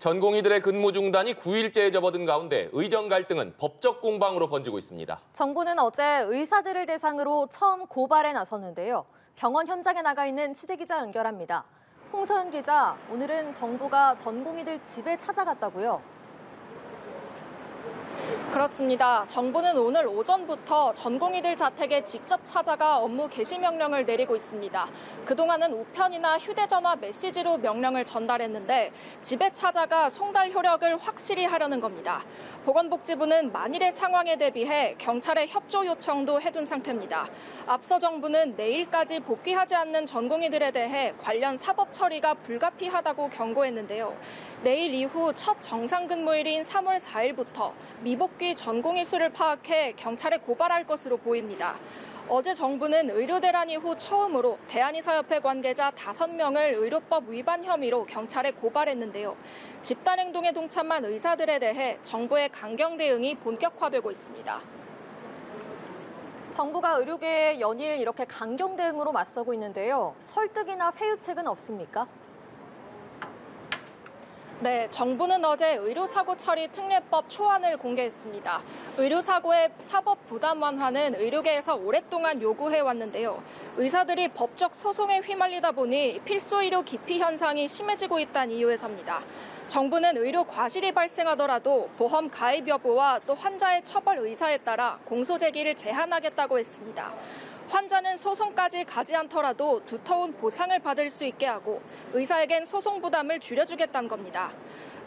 전공의들의 근무 중단이 9일째에 접어든 가운데 의정 갈등은 법적 공방으로 번지고 있습니다. 정부는 어제 의사들을 대상으로 처음 고발에 나섰는데요. 병원 현장에 나가 있는 취재기자 연결합니다. 홍서연 기자, 오늘은 정부가 전공의들 집에 찾아갔다고요? 그렇습니다. 정부는 오늘 오전부터 전공의들 자택에 직접 찾아가 업무 개시 명령을 내리고 있습니다. 그동안은 우편이나 휴대전화 메시지로 명령을 전달했는데 집에 찾아가 송달 효력을 확실히 하려는 겁니다. 보건복지부는 만일의 상황에 대비해 경찰에 협조 요청도 해둔 상태입니다. 앞서 정부는 내일까지 복귀하지 않는 전공의들에 대해 관련 사법 처리가 불가피하다고 경고했는데요. 내일 이후 첫 정상 근무일인 3월 4일부터 미복귀 전공의 수를 파악해 경찰에 고발할 것으로 보입니다. 어제 정부는 의료대란 이후 처음으로 대한의사협회 관계자 5명을 의료법 위반 혐의로 경찰에 고발했는데요. 집단행동에 동참한 의사들에 대해 정부의 강경 대응이 본격화되고 있습니다. 정부가 의료계에 연일 이렇게 강경 대응으로 맞서고 있는데요. 설득이나 회유책은 없습니까? 네, 정부는 어제 의료사고 처리 특례법 초안을 공개했습니다. 의료사고의 사법 부담 완화는 의료계에서 오랫동안 요구해왔는데요. 의사들이 법적 소송에 휘말리다 보니 필수 의료 기피 현상이 심해지고 있다는 이유에서입니다. 정부는 의료 과실이 발생하더라도 보험 가입 여부와 또 환자의 처벌 의사에 따라 공소 제기를 제한하겠다고 했습니다. 환자는 소송까지 가지 않더라도 두터운 보상을 받을 수 있게 하고 의사에겐 소송 부담을 줄여주겠다는 겁니다.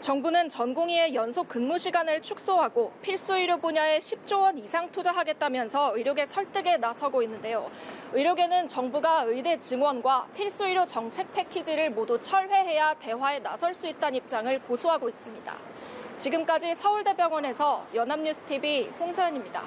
정부는 전공의의 연속 근무 시간을 축소하고 필수 의료 분야에 10조 원 이상 투자하겠다면서 의료계 설득에 나서고 있는데요. 의료계는 정부가 의대 증원과 필수 의료 정책 패키지를 모두 철회해야 대화에 나설 수 있다는 입장을 고수하고 있습니다. 지금까지 서울대병원에서 연합뉴스TV 홍서연입니다.